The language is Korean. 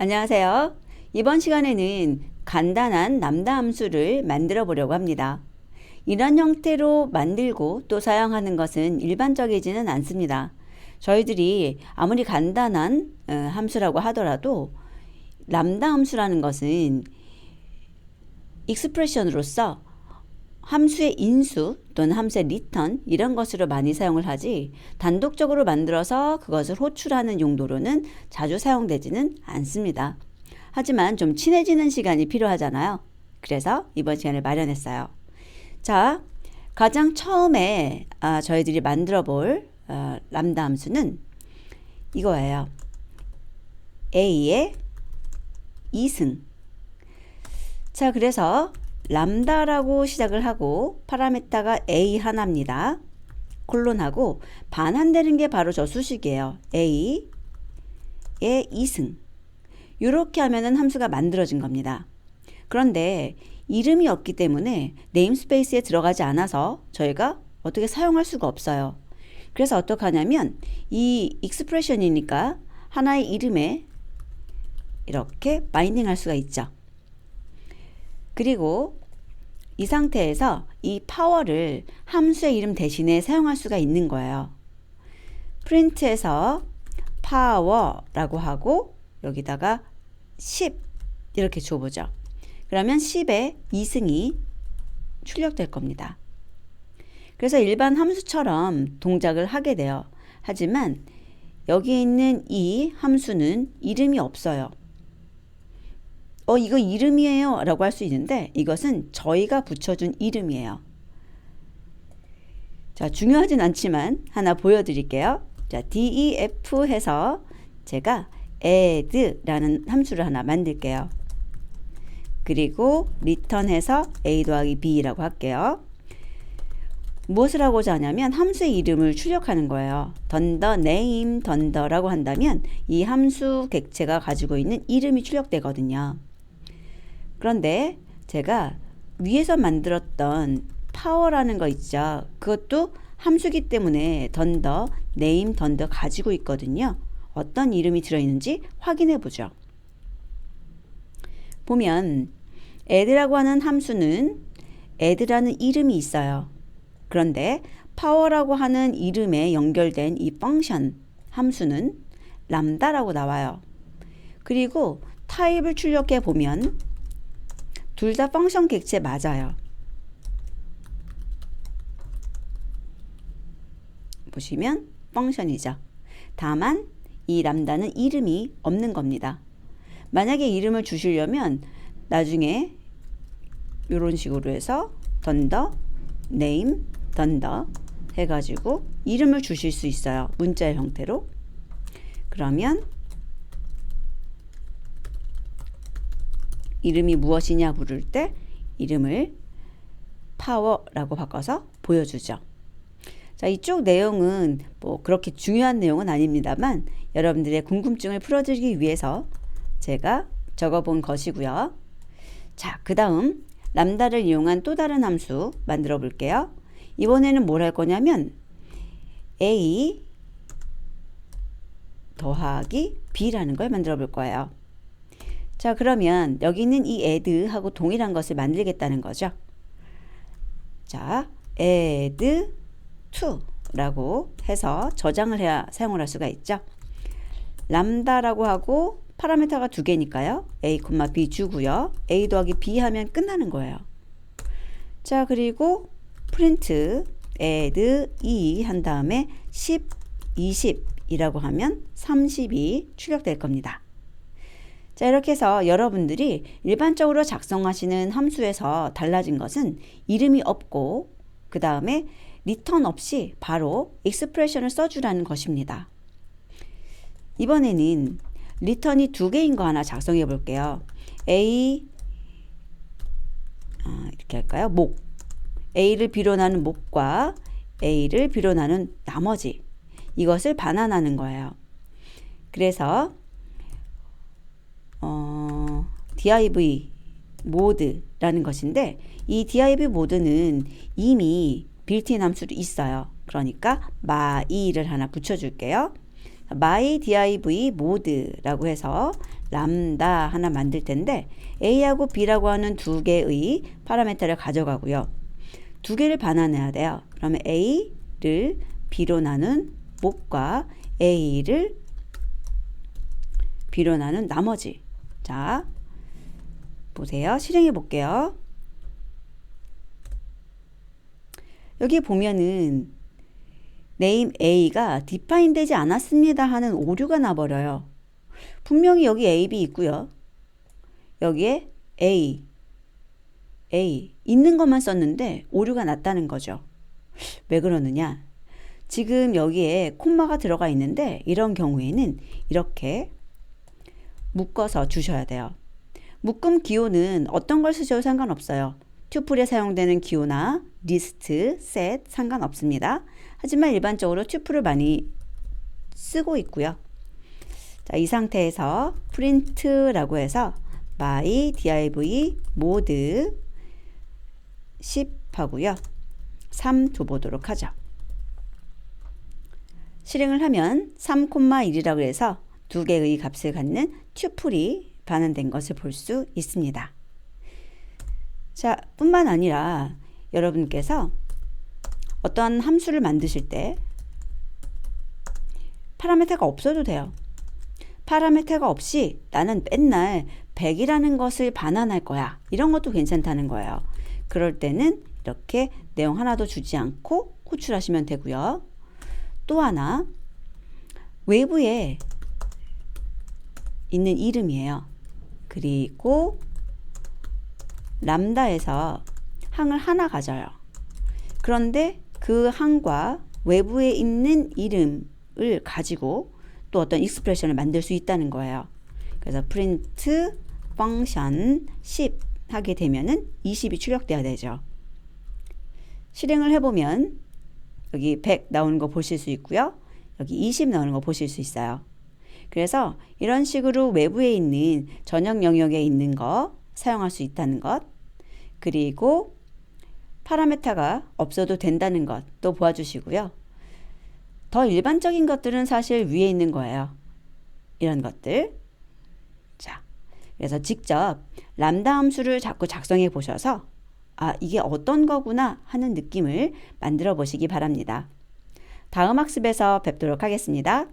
안녕하세요. 이번 시간에는 간단한 람다 함수를 만들어 보려고 합니다. 이런 형태로 만들고 또 사용하는 것은 일반적이지는 않습니다. 저희들이 아무리 간단한 함수라고 하더라도 람다 함수라는 것은 익스프레션으로서 함수의 인수 또는 함수의 리턴 이런 것으로 많이 사용을 하지 단독적으로 만들어서 그것을 호출하는 용도로는 자주 사용되지는 않습니다. 하지만 좀 친해지는 시간이 필요하잖아요. 그래서 이번 시간을 마련했어요. 자, 가장 처음에 저희들이 만들어 볼 람다 함수는 이거예요. A의 2승. 자, 그래서 람다라고 시작을 하고 파라메타가 A 하나입니다. 콜론하고 반환되는 게 바로 저 수식이에요. A의 2승. 이렇게 하면은 함수가 만들어진 겁니다. 그런데 이름이 없기 때문에 네임스페이스에 들어가지 않아서 저희가 어떻게 사용할 수가 없어요. 그래서 어떻게 하냐면 이 익스프레션이니까 하나의 이름에 이렇게 바인딩 할 수가 있죠. 그리고 이 상태에서 이 파워를 함수의 이름 대신에 사용할 수가 있는 거예요. 프린트에서 파워라고 하고 여기다가 10 이렇게 줘보죠. 그러면 10의 2승이 출력될 겁니다. 그래서 일반 함수처럼 동작을 하게 돼요. 하지만 여기 있는 이 함수는 이름이 없어요. 이거 이름이에요 라고 할 수 있는데 이것은 저희가 붙여준 이름이에요. 자, 중요하진 않지만 하나 보여드릴게요. 자, def 해서 제가 add라는 함수를 하나 만들게요. 그리고 return 해서 a 더하기 b라고 할게요. 무엇을 하고자 하냐면 함수의 이름을 출력하는 거예요. 던더 name 던더라고 한다면 이 함수 객체가 가지고 있는 이름이 출력되거든요. 그런데 제가 위에서 만들었던 파워라는 거 있죠. 그것도 함수기 때문에 던더, 네임, 던더 가지고 있거든요. 어떤 이름이 들어있는지 확인해 보죠. 보면 add라고 하는 함수는 add라는 이름이 있어요. 그런데 파워라고 하는 이름에 연결된 이 펑션 함수는 람다라고 나와요. 그리고 타입을 출력해 보면 둘 다 펑션 객체 맞아요. 보시면 펑션이죠. 다만 이 람다는 이름이 없는 겁니다. 만약에 이름을 주시려면 나중에 이런 식으로 해서 던더, 네임, 던더 해가지고 이름을 주실 수 있어요. 문자의 형태로. 그러면 이름이 무엇이냐 부를 때 이름을 파워라고 바꿔서 보여주죠. 자, 이쪽 내용은 뭐 그렇게 중요한 내용은 아닙니다만 여러분들의 궁금증을 풀어드리기 위해서 제가 적어본 것이고요. 자, 그 다음 람다를 이용한 또 다른 함수 만들어 볼게요. 이번에는 뭘 할 거냐면 a 더하기 b라는 걸 만들어 볼 거예요. 자, 그러면 여기 있는 이 add하고 동일한 것을 만들겠다는 거죠. 자, add to라고 해서 저장을 해야 사용을 할 수가 있죠. 람다라고 하고 파라미터가 두 개니까요. a, b 주고요. a 더하기 b 하면 끝나는 거예요. 자, 그리고 프린트 add 2 한 다음에 10, 20이라고 하면 30이 출력될 겁니다. 자, 이렇게 해서 여러분들이 일반적으로 작성하시는 함수에서 달라진 것은 이름이 없고 그 다음에 리턴 없이 바로 익스프레션을 써주라는 것입니다. 이번에는 리턴이 두 개인 거 하나 작성해 볼게요. A 이렇게 할까요? 목 A를 비롯하는 목과 A를 비롯하는 나머지 이것을 반환하는 거예요. 그래서 div 모드라는 것인데 이 div 모드는 이미 빌트인 함수로 있어요. 그러니까 my를 하나 붙여줄게요. my div 모드라고 해서 람다 하나 만들 텐데 A하고 B라고 하는 두 개의 파라미터를 가져가고요. 두 개를 반환해야 돼요. 그러면 A를 B로 나눈 목과 A를 B로 나눈 나머지. 자, 보세요. 실행해 볼게요. 여기 보면은 name A가 define 되지 않았습니다 하는 오류가 나버려요. 분명히 여기 A, B 있고요. 여기에 A 있는 것만 썼는데 오류가 났다는 거죠. 왜 그러느냐? 지금 여기에 콤마가 들어가 있는데 이런 경우에는 이렇게 묶어서 주셔야 돼요. 묶음 기호는 어떤 걸 쓰셔도 상관없어요. 튜플에 사용되는 기호나 리스트, 셋 상관없습니다. 하지만 일반적으로 튜플을 많이 쓰고 있고요. 자, 이 상태에서 print라고 해서 my div mode 10 하고요. 3 둬보도록 하죠. 실행을 하면 3,1이라고 해서 두 개의 값을 갖는 튜플이 반환된 것을 볼 수 있습니다. 자, 뿐만 아니라 여러분께서 어떤 함수를 만드실 때 파라미터가 없어도 돼요. 파라미터가 없이 나는 맨날 100이라는 것을 반환할 거야. 이런 것도 괜찮다는 거예요. 그럴 때는 이렇게 내용 하나도 주지 않고 호출하시면 되고요. 또 하나, 외부에 있는 이름이에요. 그리고 람다에서 항을 하나 가져요. 그런데 그 항과 외부에 있는 이름을 가지고 또 어떤 익스프레션을 만들 수 있다는 거예요. 그래서 print function 10 하게 되면은 20이 출력돼야 되죠. 실행을 해보면 여기 100 나오는 거 보실 수 있고요. 여기 20 나오는 거 보실 수 있어요. 그래서 이런 식으로 외부에 있는 전역 영역에 있는 거 사용할 수 있다는 것, 그리고 파라미터가 없어도 된다는 것 또 보아주시고요. 더 일반적인 것들은 사실 위에 있는 거예요. 이런 것들. 자, 그래서 직접 람다 함수를 자꾸 작성해 보셔서 아, 이게 어떤 거구나 하는 느낌을 만들어 보시기 바랍니다. 다음 학습에서 뵙도록 하겠습니다.